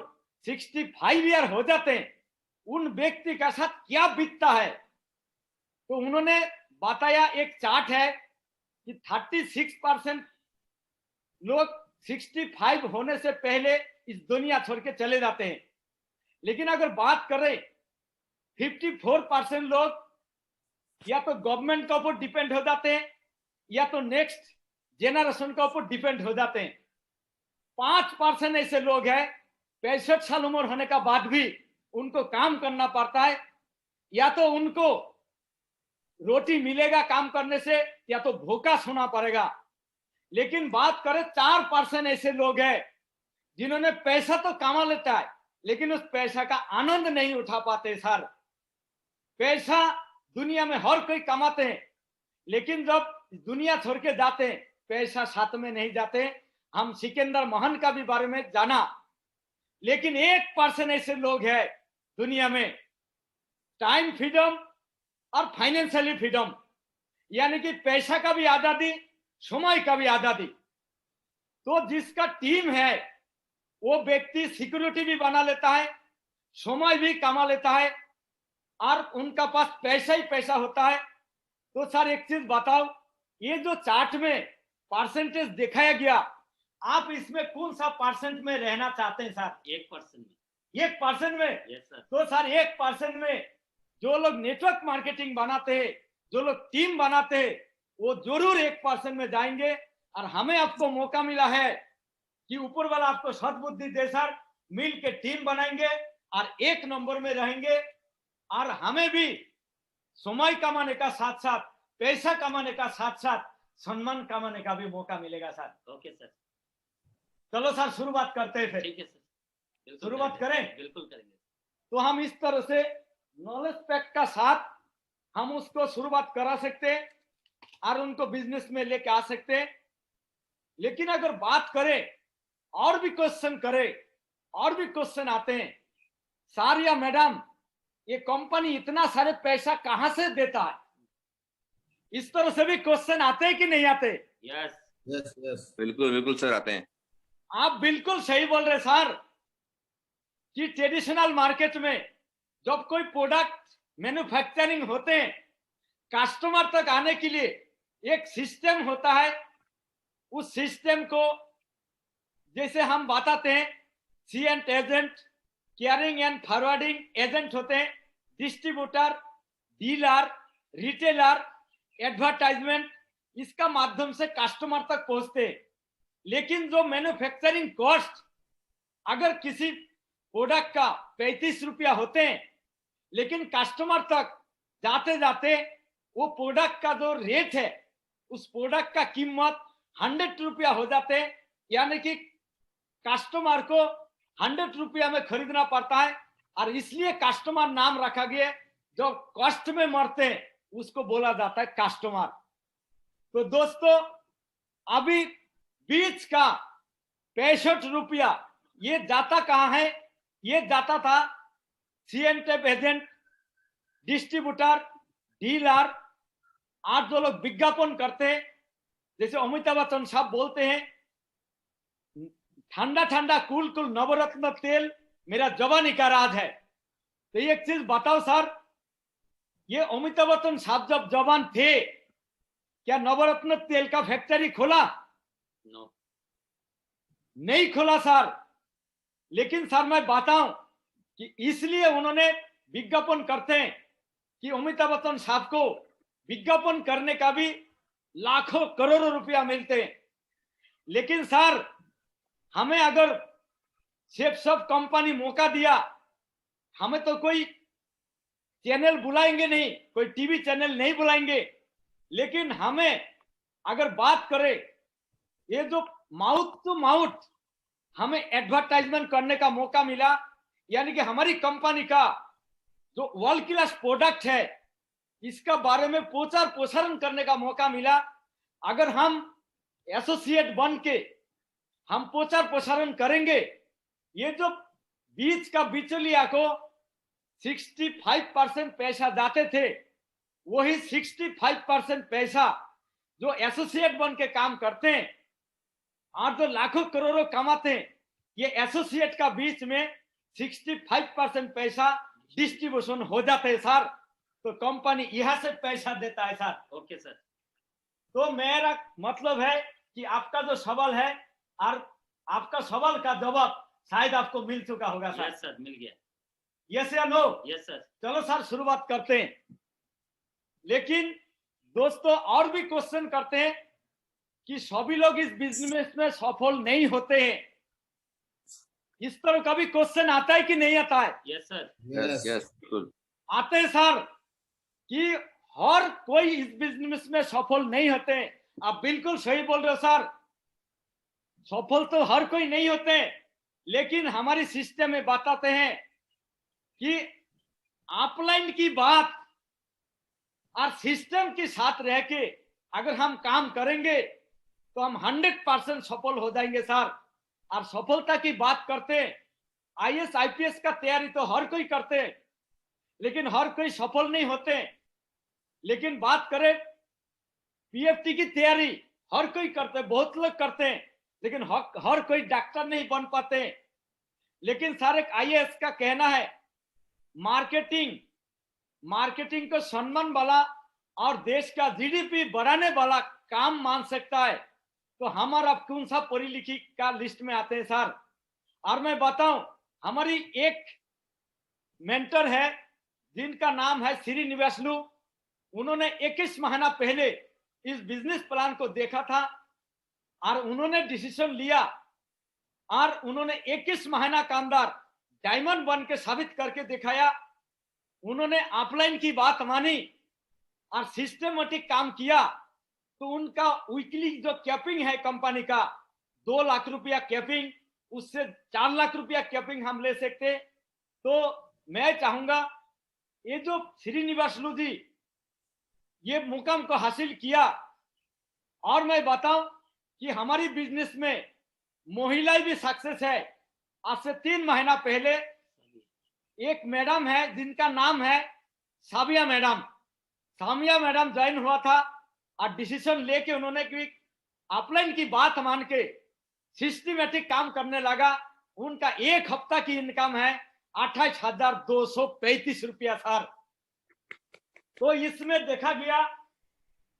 65 ईयर हो जाते हैं, उन व्यक्ति का साथ क्या बीतता है। तो उन्होंने बताया, एक चार्ट है कि 36% लोग 65 होने से पहले इस दुनिया छोड़ के चले जाते हैं, लेकिन अगर बात करें 54% लोग या तो गवर्नमेंट के ऊपर डिपेंड हो जाते हैं या तो नेक्स्ट जेनरेशन के ऊपर डिपेंड हो जाते हैं। 5% ऐसे लोग हैं 65 साल उम्र होने का बाद भी उनको काम करना पड़ता है, या तो उनको रोटी मिलेगा काम करने से या तो भूखा सोना पड़ेगा। लेकिन बात करें 4% ऐसे लोग हैं जिन्होंने पैसा तो कमा लेता है लेकिन उस पैसा का आनंद नहीं उठा पाते। सर पैसा दुनिया में हर कोई कमाते हैं, लेकिन जब दुनिया छोड़ के जाते हैं पैसा साथ में नहीं जाते। हम सिकंदर महान का भी बारे में जाना, लेकिन 1% ऐसे लोग हैं दुनिया में टाइम फ्रीडम और फाइनेंशियली फ्रीडम, यानी कि पैसा का भी आजादी, समय का भी आजादी। तो जिसका टीम है वो व्यक्ति सिक्योरिटी भी बना लेता है, समय भी कमा लेता है और उनका पास पैसा ही पैसा होता है। तो सर एक चीज बताओ, ये जो चार्ट में परसेंटेज दिखाया गया, आप इसमें कौन सा परसेंट में रहना चाहते हैं सर? 1% में। 1% में? Yes, sir. तो सर 1% में जो लोग नेटवर्क मार्केटिंग बनाते हैं, जो लोग टीम बनाते हैं, वो जरूर 1% में जाएंगे। और हमें आपको मौका मिला है कि ऊपर वाला आपको सद्बुद्धि दे सर, मिल के टीम बनाएंगे और 1 नंबर में रहेंगे और हमें भी समय कमाने का साथ साथ, पैसा कमाने का साथ साथ सम्मान कमाने का भी मौका मिलेगा सर। ओके सर, चलो सर शुरुआत करते हैं फिर। ठीक है सर, बिल्कुल शुरुआत करें? बिल्कुल करेंगे। तो हम इस तरह से नॉलेज पैक का साथ हम उसको शुरुआत करा सकते हैं और उनको बिजनेस में लेके आ सकते हैं। लेकिन अगर बात करें और भी क्वेश्चन करें, और भी क्वेश्चन आते हैं, सर या मैडम ये कंपनी इतना सारे पैसा कहां से देता है? इस तरह से भी क्वेश्चन आते हैं कि नहीं आते? यस यस यस बिल्कुल बिल्कुल सर आते हैं। आप बिल्कुल सही बोल रहे सर कि ट्रेडिशनल मार्केट में जब कोई प्रोडक्ट मैन्युफैक्चरिंग होते हैं, कस्टमर तक आने के लिए एक सिस्टम होता है। उस सिस्टम को जैसे हम बताते हैं, C and agent, carrying and forwarding agent होते हैं, डिस्ट्रीब्यूटर, डीलर, रिटेलर, एडवर्टाइजमेंट, इसका माध्यम से कस्टमर तक पहुंचते हैं। लेकिन जो मैन्युफैक्चरिंग कॉस्ट अगर किसी प्रोडक्ट का 35 रुपया होते हैं, लेकिन कस्टमर तक जाते जाते वो प्रोडक्ट का जो रेट है, उस प्रोडक्ट का कीमत 100 रुपया हो जाते हैं। यानी कि कस्टमर को 100 रुपया में खरीदना पड़ता है, और इसलिए कस्टमर नाम रखा गया। जो कष्ट में मरते हैं उसको बोला जाता है कस्टमर। तो दोस्तों, अभी बीज का 65 रुपया ये जाता कहाँ है? ये जाता था CNTF एजेंट, डिस्ट्रीब्यूटर, डीलर, और जो लोग विज्ञापन करते हैं, जैसे अमिताभ बच्चन साहब बोलते हैं, ठंडा ठंडा कूल कूल नवरत्न तेल मेरा जवानी का राज है। तो ये एक चीज बताओ सर, ये अमिताभ बच्चन साहब जब जवान थे, क्या नवरत्न तेल का फैक्ट्री खोला? नो, नहीं खोला सर। लेकिन सर मैं बताऊं कि इसलिए उन्होंने विज्ञापन करते हैं कि अमिताभ बच्चन साहब को विज्ञापन करने का भी लाखों करोड़ों रुपया मिलते हैं। लेकिन सर, हमें अगर सिर्फ सब कंपनी मौका दिया, हमें तो कोई चैनल बुलाएंगे नहीं, कोई टीवी चैनल नहीं बुलाएंगे। लेकिन हमें अगर बात करें, ये जो माउथ टू माउथ हमें एडवर्टाइजमेंट करने का मौका मिला, यानी कि हमारी कंपनी का जो वर्ल्ड क्लास प्रोडक्ट है, इसका बारे में प्रचार प्रसारण करने का मौका मिला। अगर हम एसोसिएट बन के हम प्रचार प्रसारण करेंगे, ये जो बीच का बिचौलिया को 65% पैसा जाते थे, वही 65% पैसा जो एसोसिएट बन के काम करते हैं और जो लाखों करोड़ों कमाते हैं, ये एसोसिएट का बीच में 65% पैसा डिस्ट्रीब्यूशन हो जाते हैं सर। तो कंपनी यहाँ से पैसा देता है सर। Okay sir. तो मेरा मतलब है कि आपका जो सवाल है और आपका सवाल का जवाब शायद आपको मिल चुका होगा सर। यस सर, मिल गया। यस या नो? Yes sir. चलो सर शुरुआत करते हैं। लेकिन दोस्तों, और भी क्वेश्चन करते हैं कि सभी लोग इस बिजनेस में सफल नहीं होते हैं। इस तरह का भी क्वेश्चन आता है कि नहीं आता है? Yes sir. यस बिल्कुल आते हैं सर, कि हर कोई इस बिजनेस में सफल नहीं होते हैं। आप बिल्कुल सही बोल रहे हो सर, सफल तो हर कोई नहीं होते, लेकिन हमारी सिस्टम में बताते हैं कि अपलाइन की बात और सिस्टम के साथ रह के अगर हम काम करेंगे तो हम 100% सफल हो जाएंगे सर। और सफलता की बात करते हैं, IAS IPS का तैयारी तो हर कोई करते हैं, लेकिन हर कोई सफल नहीं होते। लेकिन बात करें PFT की तैयारी हर कोई करते, बहुत लोग करते हैं, लेकिन हर कोई डॉक्टर नहीं बन पाते। लेकिन सर एक IAS का कहना है, मार्केटिंग को सम्मान वाला और देश का GDP बढ़ाने वाला काम मान सकता है। तो हमारा कौन सा पढ़ी लिखी का लिस्ट में आते हैं सर? और मैं बताऊं, हमारी एक मेंटर है जिनका नाम है श्रीनिवासलू। उन्होंने 21 महीना पहले इस बिजनेस प्लान को देखा था और उन्होंने डिसीजन लिया और उन्होंने 21 महीना के अंदर डायमंड बन के साबित करके दिखाया। उन्होंने अपलाइन की बात मानी और सिस्टमेटिक काम किया। तो उनका वीकली जो कैपिंग है कंपनी का 2 लाख रुपया कैपिंग, उससे 4 लाख रुपया कैपिंग हम ले सकते। तो मैं चाहूंगा ये जो श्रीनिवासलू जी ये मुकाम को हासिल किया। और मैं बताऊं कि हमारी बिजनेस में महिलाएं भी सक्सेस है। आज से 3 महीना पहले एक मैडम है जिनका नाम है Samiya madam. Samiya madam join हुआ था और डिसीजन लेके उन्होंने कि अपलाइन की बात मान के सिस्टमेटिक काम करने लगा। उनका एक हफ्ता की इनकम है 28,235 रुपया सर। तो इसमें देखा गया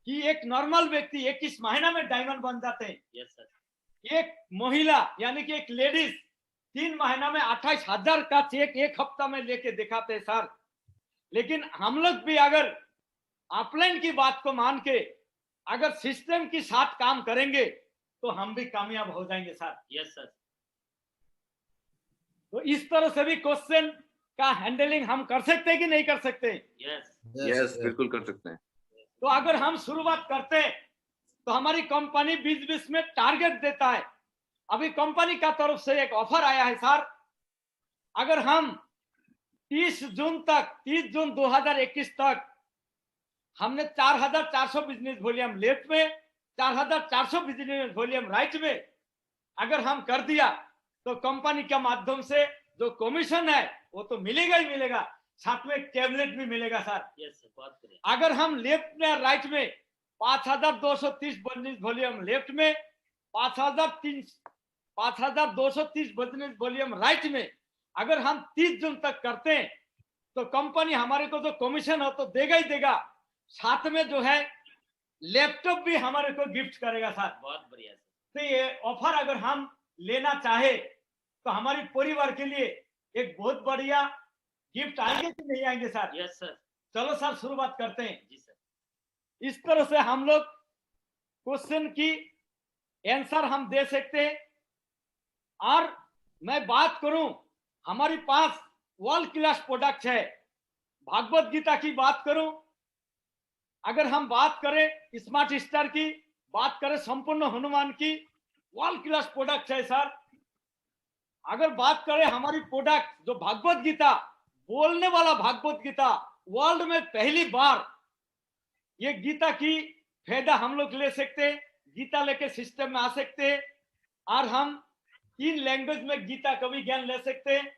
कि एक नॉर्मल व्यक्ति 21 महीना में डायमंड बन जाते हैं। Yes sir. एक महिला यानी कि एक लेडीज 3 महीना में 28,000 का चेक एक हफ्ता में लेके दिखाते हैं सर। लेकिन हम लोग भी अगर अपलाइन की बात को मान के अगर सिस्टम के साथ काम करेंगे तो हम भी कामयाब हो जाएंगे सर। Yes sir. तो इस तरह से भी क्वेश्चन का हैंडलिंग हम कर सकते हैं कि नहीं कर सकते? यस यस बिल्कुल कर सकते हैं। तो अगर हम शुरुआत करते हैं तो हमारी कंपनी 2020 में टारगेट देता है। अभी कंपनी का तरफ से एक ऑफर आया है सर अगर हम 30 जून 2021 तक हमने 4400 बिजनेस वॉल्यूम लेफ्ट में, 4400 बिजनेस वॉल्यूम राइट में अगर हम कर दिया तो कंपनी के माध्यम से जो कमीशन है वो तो मिलेगा ही मिलेगा, साथ में टैबलेट भी मिलेगा सर। यस सर, बहुत बढ़िया। अगर हम लेफ्ट में राइट में 5230 बिजनेस वॉल्यूम लेफ्ट में, 5230 बिजनेस वॉल्यूम राइट में अगर हम 30 जून तक करते हैं तो कंपनी हमारे को जो कमीशन हो तो देगा ही देगा, साथ में जो है लैपटॉप भी हमारे को गिफ्ट करेगा सर। बहुत बढ़िया सर। तो ये ऑफर अगर हम लेना चाहे तो हमारी परिवार के लिए एक बहुत बढ़िया गिफ्ट आएंगे कि नहीं आएंगे सर? Yes sir. चलो सर शुरुआत करते हैं। जी सर। इस तरह से हम लोग क्वेश्चन की आंसर हम दे सकते हैं। और मैं बात करूं, हमारे पास वर्ल्ड क्लास प्रोडक्ट है। भागवत गीता की बात करूं, अगर हम बात करें स्मार्ट स्टार की, बात करें संपूर्ण हनुमान की, वर्ल्ड क्लास प्रोडक्ट है सर। अगर बात करें हमारी प्रोडक्ट जो भागवत गीता, बोलने वाला भागवत गीता, वर्ल्ड में पहली बार ये गीता की फायदा हम लोग ले सकते हैं, गीता लेके सिस्टम में आ सकते हैं। और हम 3 लैंग्वेज में गीता का भी ज्ञान ले सकते हैं,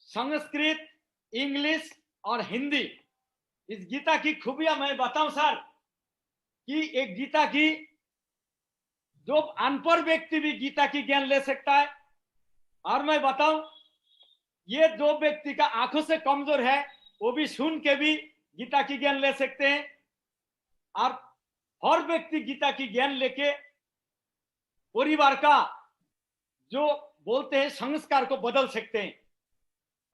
संस्कृत, इंग्लिश और हिंदी। इस गीता की खूबियां मैं बताऊं सर कि एक गीता की जो अनपढ़ व्यक्ति भी गीता की ज्ञान ले सकता है। और मैं बताऊं, ये जो व्यक्ति का आंखों से कमजोर है वो भी सुन के भी गीता की ज्ञान ले सकते हैं। और हर व्यक्ति गीता की ज्ञान लेके परिवार का जो बोलते हैं संस्कार को बदल सकते हैं।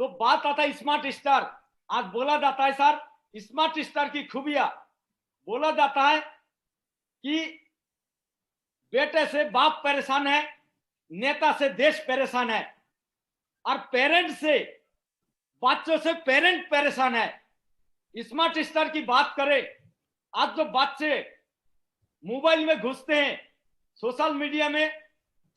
तो बात आता है स्मार्ट स्टार। आज बोला जाता है सर स्मार्ट स्टार की खूबियां, बोला जाता है कि बेटे से बाप परेशान है, नेता से देश परेशान है, और पेरेंट से बच्चों से पेरेंट परेशान है। स्मार्ट स्टार की बात करें, आज जो बच्चे मोबाइल में घुसते हैं, सोशल मीडिया में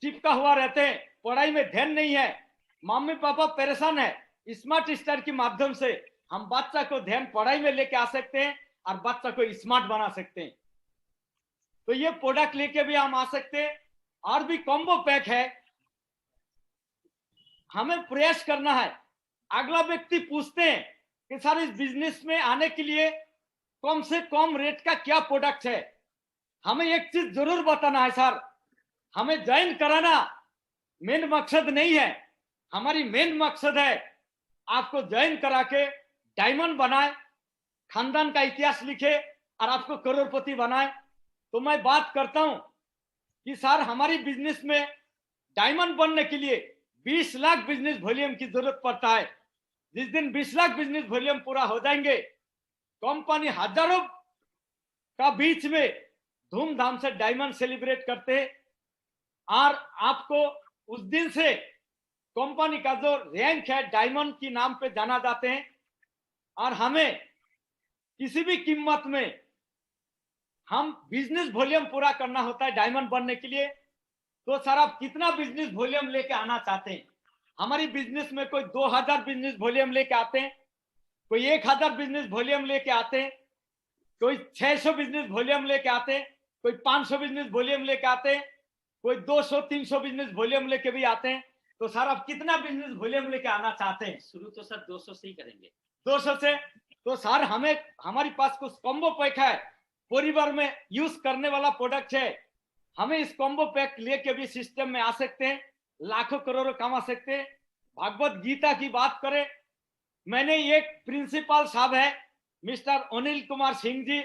चिपका हुआ रहते हैं, पढ़ाई में ध्यान नहीं है, मम्मी पापा परेशान है, स्मार्ट स्टार के माध्यम से हम बच्चा को ध्यान पढ़ाई में लेके आ सकते हैं और बच्चा को स्मार्ट बना सकते हैं। तो ये प्रोडक्ट लेके भी हम आ सकते हैं। और भी कॉम्बो पैक है, हमें प्रयास करना है। अगला व्यक्ति पूछते हैं कि सर इस बिजनेस में आने के लिए कम से कम रेट का क्या प्रोडक्ट है। हमें एक चीज जरूर बताना है सर, हमें ज्वाइन कराना मेन मकसद नहीं है। हमारी मेन मकसद है आपको ज्वाइन करा के डायमंड बनाए, खानदान का इतिहास लिखे और आपको करोड़पति बनाए। तो मैं बात करता हूं कि सर हमारी बिजनेस में डायमंड बनने के लिए 20 लाख बिजनेस वॉल्यूम की जरूरत पड़ता है। जिस दिन 20 लाख बिजनेस वॉल्यूम पूरा हो जाएंगे, कंपनी हजारों का बीच में धूमधाम से डायमंड सेलिब्रेट करते हैं। और आपको उस दिन से कंपनी का जो रैंक है डायमंड की नाम पे जाना जाते हैं। और हमें किसी भी कीमत में हम बिजनेस वॉल्यूम पूरा करना होता है डायमंड बनने के लिए। तो सर आप कितना बिजनेस वॉल्यूम लेके आना चाहते हैं? हमारी बिजनेस में कोई 2000 बिजनेस वॉल्यूम लेके आते हैं, कोई 1000 बिजनेस वॉल्यूम लेके आते हैं, कोई 600 बिजनेस वॉल्यूम लेके आते हैं, कोई 500 बिजनेस वॉल्यूम लेके आते हैं, कोई 200-300 बिजनेस वॉल्यूम लेके भी आते हैं। तो सर आप कितना बिजनेस वॉल्यूम लेके आना चाहते हैं? शुरू तो सर 200 से ही करेंगे। 200 से। तो सर हमारे पास कुछ कॉम्बो पैक है, परिवार में यूज करने वाला प्रोडक्ट है। हमें इस कॉम्बो पैक लेके भी सिस्टम में आ सकते हैं, लाखों करोड़ों कमा सकते हैं। भागवत गीता की बात करें, मैंने एक प्रिंसिपल साहब है मिस्टर अनिल कुमार सिंह जी,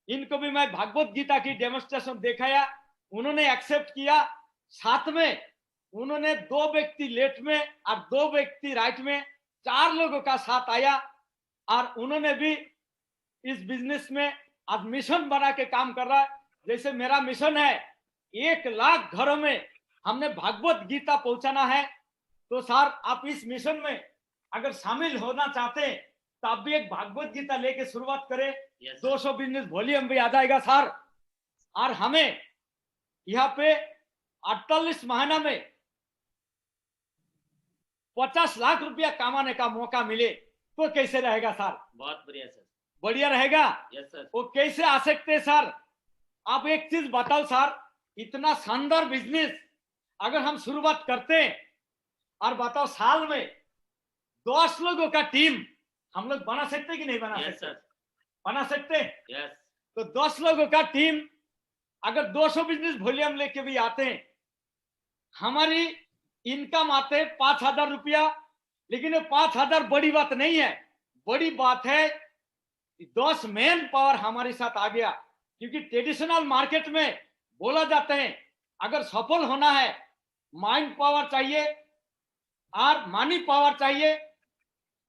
इनको भी मैं भागवत गीता की डेमोन्स्ट्रेशन दिखाया, उन्होंने एक्सेप्ट किया। साथ में उन्होंने 2 व्यक्ति लेफ्ट में और 2 व्यक्ति राइट में 4 लोगों का साथ आया और उन्होंने भी इस बिजनेस में अब मिशन बना के काम कर रहा है। जैसे मेरा मिशन है 1 लाख घरों में हमने भागवत गीता पहुंचाना है। तो सर आप इस मिशन में अगर शामिल होना चाहते हैं तो आप भी एक भागवत गीता लेके शुरुआत करें। 200 बिजनेस वॉल्यूम भी आ जाएगा सर। और हमें यहाँ पे 48 महीना में 50 लाख रुपया कमाने का मौका मिले तो कैसे रहेगा सर? बहुत बढ़िया सर। बढ़िया रहेगा। Yes sir. वो कैसे आ सकते हैं सर? आप एक चीज बताओ सर, इतना शानदार बिजनेस अगर हम शुरुआत करते हैं और बताओ साल में 10 लोगों का टीम हम लोग बना सकते हैं कि नहीं बना यस सकते? सर। बना सकते हैं। यस। तो 10 लोगों का टीम अगर 200 बिजनेस वॉल्यूम लेके भी आते हैं, हमारी इनकम आते 5,000 रुपया। लेकिन ये 5,000 बड़ी बात नहीं है, बड़ी बात है 10 मैन पावर हमारे साथ आ गया। क्योंकि ट्रेडिशनल मार्केट में बोला जाते हैं अगर सफल होना है माइंड पावर चाहिए और मनी पावर चाहिए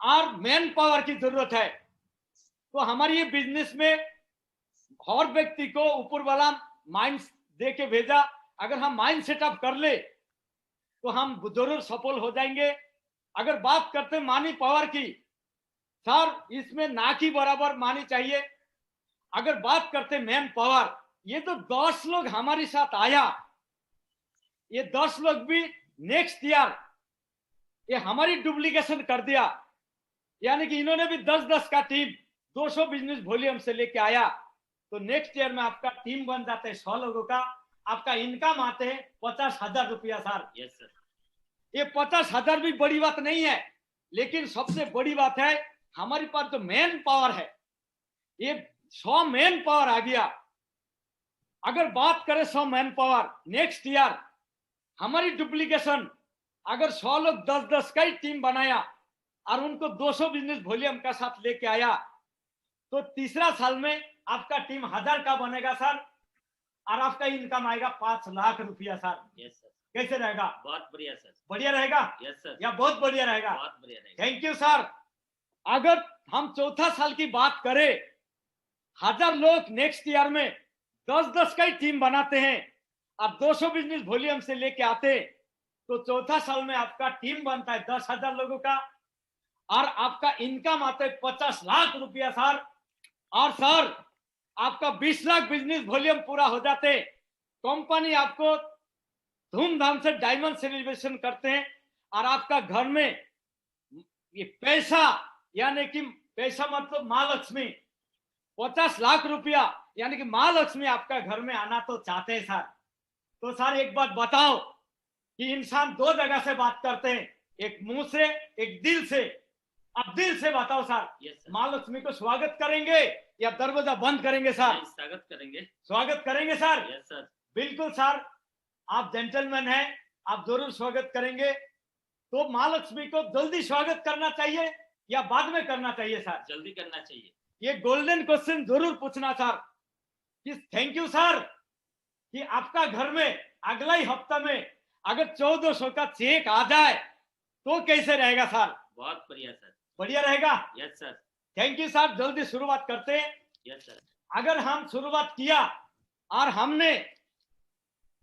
और मैन पावर की जरूरत है। तो हमारी ये बिजनेस में हर व्यक्ति को ऊपर वाला माइंड दे के भेजा, अगर हम माइंड सेटअप कर ले तो हम जरूर सफल हो जाएंगे। अगर बात करते मानी पावर की, सर इसमें ना की बराबर मानी चाहिए। अगर बात करते मैन पावर, ये तो 10 लोग हमारे साथ आया, ये 10 लोग भी नेक्स्ट ईयर ये हमारी डुप्लीकेशन कर दिया। यानी कि इन्होंने भी 10-10 का टीम 200 बिजनेस वॉल्यूम से लेके आया। तो नेक्स्ट ईयर में आपका टीम बन जाता है 100 लोगों का, आपका इनकम आते हैं 50,000 रुपया सर। Yes sir. ये 50,000 भी बड़ी बात नहीं है, लेकिन सबसे बड़ी बात है हमारे पास तो मैन पावर है, ये 100 मैन पावर आ गया। अगर बात करें 100 मैन पावर, नेक्स्ट ईयर हमारी डुप्लीकेशन अगर 100 लोग 10-10 का ही टीम बनाया और उनको 200 बिजनेस वॉल्यूम का साथ लेके आया, तो तीसरा साल में आपका टीम 1000 का बनेगा सर और आपका इनकम आएगा 5 लाख रुपया सर। Yes sir. कैसे रहेगा? बहुत बढ़िया सर। बढ़िया रहेगा यस सर। या बहुत बढ़िया रहेगा? बहुत बढ़िया रहेगा। Thank you sir. अगर हम चौथा साल की बात करें, 1000 लोग नेक्स्ट ईयर में 10-10 का ही टीम बनाते हैं अब 200 बिजनेस वॉल्यूम से लेके आते हैं, तो चौथा साल में आपका टीम बनता है 10,000 लोगों का और आपका इनकम आता है 50 लाख रुपया सर। और सर आपका 20 लाख बिजनेस वॉल्यूम पूरा हो जाते, कंपनी आपको धूमधाम से डायमंड सेलिब्रेशन करते हैं और आपका घर में ये पैसा, यानी कि पैसा मतलब माँ लक्ष्मी, 50 लाख रुपया यानी कि माँ लक्ष्मी आपका घर में आना तो चाहते हैं सर। तो सर एक बात बताओ कि इंसान 2 जगह से बात करते हैं, एक मुंह से एक दिल से। अब दिल से बताओ सर, यस सर। माँ लक्ष्मी को स्वागत करेंगे या दरवाजा बंद करेंगे सर? नहीं, स्वागत करेंगे। स्वागत करेंगे सर। Yes sir. बिल्कुल सर, आप जेंटलमैन हैं, आप जरूर स्वागत करेंगे। तो माँ लक्ष्मी को जल्दी स्वागत करना चाहिए या बाद में करना चाहिए सर? जल्दी करना चाहिए। ये गोल्डन क्वेश्चन जरूर पूछना सर। थैंक यू सर कि आपका घर में अगला ही हफ्ता में अगर 1400 का चेक आ जाए तो कैसे रहेगा सर? बहुत बढ़िया सर। बढ़िया रहेगा। Yes sir. Thank you sir, जल्दी शुरुआत करते हैं। Yes sir. अगर हम शुरुआत किया और हमने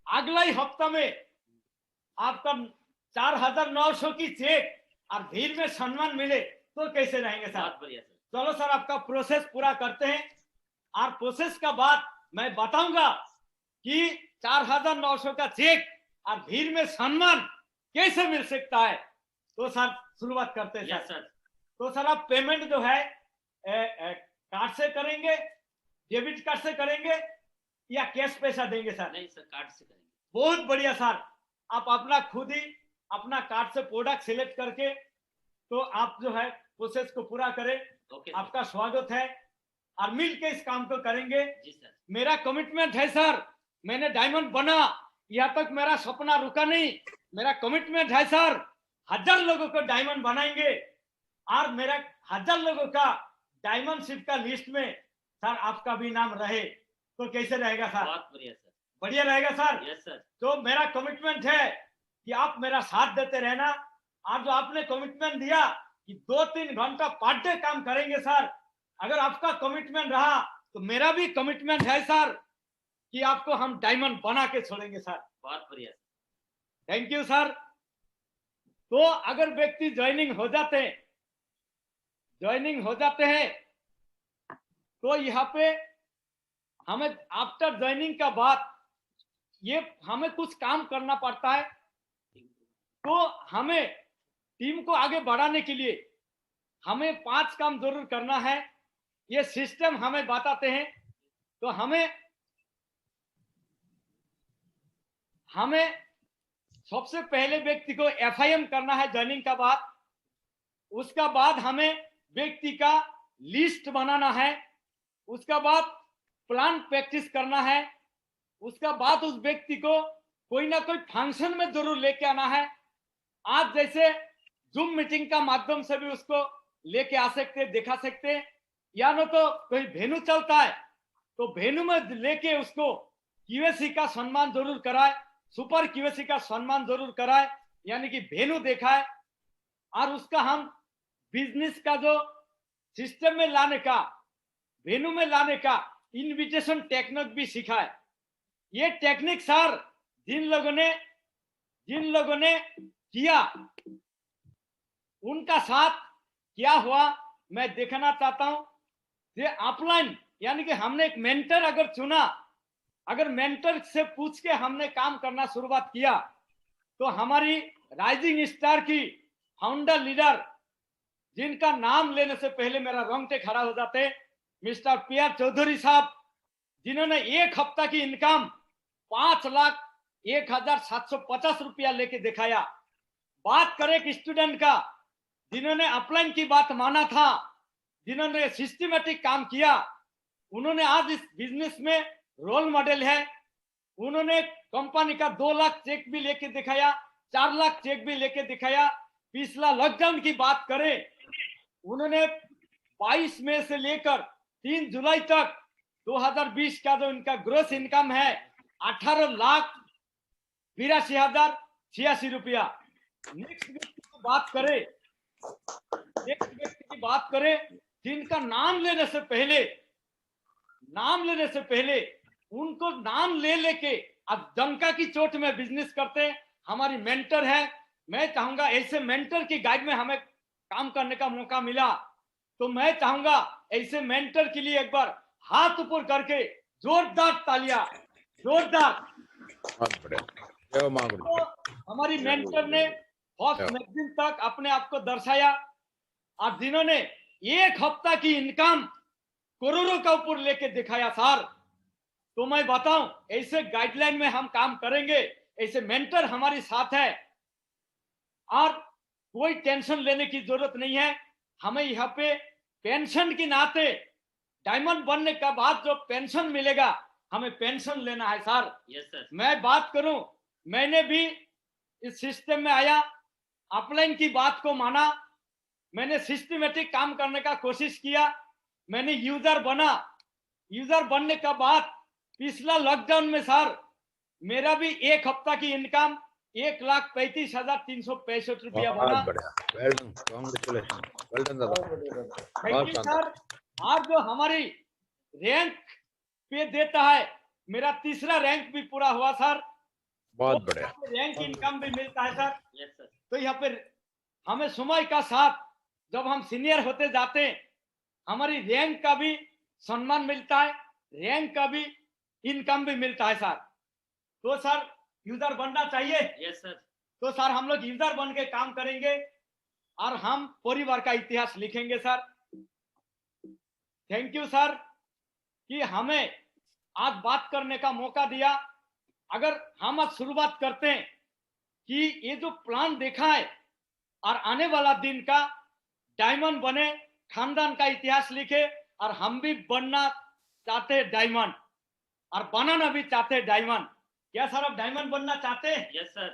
अगला ही हफ्ता में आपका 4,900 की चेक और भीड़ में सम्मान मिले तो कैसे रहेंगे सर? बहुत बढ़िया सर। चलो सर आपका प्रोसेस पूरा करते हैं और प्रोसेस का बाद मैं बताऊंगा कि 4,900 का चेक और भीड़ में सम्मान कैसे मिल सकता है। तो सर शुरुआत करते हैं यस सर। सर। तो सर आप पेमेंट जो है कार्ड से करेंगे, डेबिट कार्ड से करेंगे या कैश पैसा देंगे सर? नहीं सर, कार्ड से करेंगे। बहुत बढ़िया सर, आप अपना खुद ही अपना कार्ड से प्रोडक्ट सिलेक्ट करके तो आप जो है प्रोसेस को पूरा करें। ओके। आपका स्वागत है और मिल के इस काम को करेंगे। जी सर। मेरा कमिटमेंट है सर, मैंने डायमंड बना, यहाँ तक मेरा सपना रुका नहीं। मेरा कमिटमेंट है सर, 1000 लोगों को डायमंड बनाएंगे और मेरा 1000 लोगों का डायमंड शिप का लिस्ट में सर आपका भी नाम रहे तो कैसे रहेगा सर? बहुत बढ़िया सर। बढ़िया रहेगा सर। Yes sir. तो मेरा कमिटमेंट है कि आप मेरा साथ देते रहना। और जो आपने कमिटमेंट दिया कि 2-3 घंटा पर डे काम करेंगे सर, अगर आपका कमिटमेंट रहा तो मेरा भी कमिटमेंट है सर कि आपको हम डायमंड बना के छोड़ेंगे सर। बहुत बढ़िया सर। Thank you sir. तो अगर व्यक्ति ज्वाइनिंग हो जाते हैं तो यहाँ पे हमें आफ्टर ज्वाइनिंग का बाद ये हमें कुछ काम करना पड़ता है। तो हमें टीम को आगे बढ़ाने के लिए हमें 5 काम जरूर करना है। ये सिस्टम हमें बताते हैं। तो हमें सबसे पहले व्यक्ति को FIM करना है ज्वाइनिंग का बाद। उसका बाद हमें व्यक्ति का लिस्ट बनाना है। उसका बाद प्लान प्रैक्टिस करना है। उसका बाद उस व्यक्ति को कोई ना कोई फंक्शन में जरूर लेके आना है। आज जैसे जूम मीटिंग का माध्यम से भी उसको लेके आ सकते, दिखा सकते, या न तो कोई वेन्यू चलता है तो वेन्यू में लेके उसको QAC का सम्मान जरूर कराए, सुपर QAC का सम्मान जरूर कराए, यानी कि वेन्यू दिखाए। और उसका हम बिजनेस का जो सिस्टम में लाने का, वेन्यू में लाने का इनविटेशन टेक्निक भी सिखाए। ये टेक्निक सर जिन लोगों ने किया उनका साथ क्या हुआ मैं देखना चाहता हूं। ये ऑफलाइन यानी कि हमने एक मेंटर अगर चुना, अगर मेंटर से पूछ के हमने काम करना शुरुआत किया तो हमारी राइजिंग स्टार की फाउंडर लीडर, जिनका नाम लेने से पहले मेरा रोंगटे खड़ा हो जाते, मिस्टर PR चौधरी साहब, जिन्होंने एक हफ्ता की इनकम 5,01,750 रुपया लेके दिखाया। बात करें एक स्टूडेंट का जिन्होंने अपलाइन की बात माना था, जिन्होंने सिस्टमेटिक काम किया, उन्होंने आज इस बिजनेस में रोल मॉडल है। उन्होंने कंपनी का 2 लाख चेक भी लेके दिखाया, 4 लाख चेक भी लेके दिखाया। पिछला लॉकडाउन की बात करें, उन्होंने 22 मई से लेकर 3 जुलाई तक 2020 का जो इनका ग्रोस इनकम है 18,82,86 रुपया। नेक्स्ट व्यक्ति की बात करें जिनका नाम लेने से पहले उनको नाम ले लेके अब डंका की चोट में बिजनेस करते हमारी मेंटर है। मैं चाहूंगा ऐसे मेंटर की गाइड में हमें काम करने का मौका मिला, तो मैं चाहूंगा ऐसे मेंटर के लिए एक बार हाथ ऊपर करके जोरदार तालियां, जोरदार। तो हमारी मेंटर ने फर्स्ट मैगजीन तक अपने आप को दर्शाया और जिन्होंने एक हफ्ता की इनकम करोड़ों का ऊपर लेके दिखाया सर। तो मैं बताऊं ऐसे गाइडलाइन में हम काम करेंगे, ऐसे मेंटर हमारे साथ है और कोई टेंशन लेने की जरूरत नहीं है। हमें यहाँ पे पेंशन के नाते डायमंड बनने का बाद जो पेंशन मिलेगा हमें पेंशन लेना है सर। Yes sir. मैं बात करूं, मैंने भी इस सिस्टम में आया, अपलाइन की बात को माना, मैंने सिस्टमेटिक काम करने का कोशिश किया, मैंने यूजर बना। यूजर बनने का बाद पिछला लॉकडाउन में सर मेरा भी एक हफ्ता की इनकम 1,35,365 रुपया बना। Thank you sir. आज जो हमारी रैंक पे देता है, मेरा तीसरा रैंक भी पूरा हुआ सर। बहुत बढ़िया। रैंक इनकम भी मिलता है सर। Yes sir. तो यहाँ पे हमें समय का साथ जब हम सीनियर होते जाते हैं हमारी रैंक का भी सम्मान मिलता है, रैंक का भी इनकम भी मिलता है सर। तो सर यूजर बनना चाहिए। Yes sir. तो सर हम लोग यूजर बन के काम करेंगे और हम परिवार का इतिहास लिखेंगे सर। थैंक यू सर कि हमें आज बात करने का मौका दिया। अगर हम आज शुरुआत करते हैं कि ये जो प्लान देखा है और आने वाला दिन का डायमंड बने, खानदान का इतिहास लिखे, और हम भी बनना चाहते हैं डायमंड और बनाना भी चाहते हैं डायमंड। क्या सर आप डायमंड बनना चाहते हैं? Yes sir.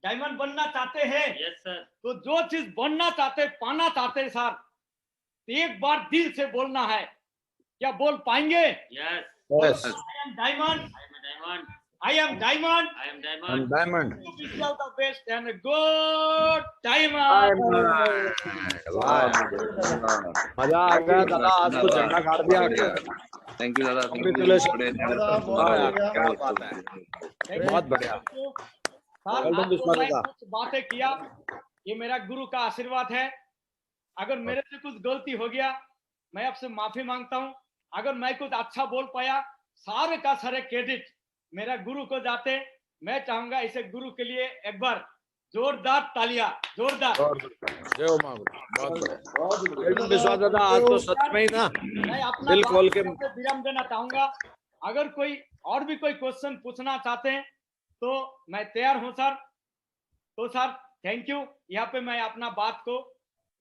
डायमंड बनना चाहते हैं? Yes sir. तो जो चीज बनना चाहते, पाना चाहते सर, तो एक बार दिल से बोलना है। क्या बोल पाएंगे? Yes. Yes. I am diamond. I am a diamond. I am diamond. I am I'm diamond. diamond. You wish you the best and a good diamond. मजा आ गया दादा, आज तो झंडा गाड़ दिया। थैंक यू दादा। Congratulations. दादा, बहुत बढ़िया। क्या बात है, बहुत बढ़िया। सर Well done, आज जो दुश्मन मैं का। कुछ बातें किया ये मेरा गुरु का आशीर्वाद है। अगर मेरे से कुछ गलती हो गया मैं आपसे माफी मांगता हूं। अगर मैं कुछ अच्छा बोल पाया सारे का सारे क्रेडिट मेरा गुरु को जाते। मैं चाहूंगा इसे गुरु के लिए एक बार जोरदार तालियां, जोरदार। जय हो माँ, बहुत बढ़िया। विश्वास दादा, आज तो सच में ही ना मैं अपना दिल खोल के बात से विराम देना चाहूंगा। अगर कोई और भी कोई क्वेश्चन पूछना चाहते हैं तो मैं तैयार हूं सर। तो सर थैंक यू, यहाँ पे मैं अपना बात को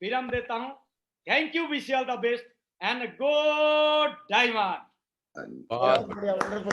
विराम देता हूं। Thank you, wish you all the best and good diamond. बहुत बढ़िया, वंडरफुल।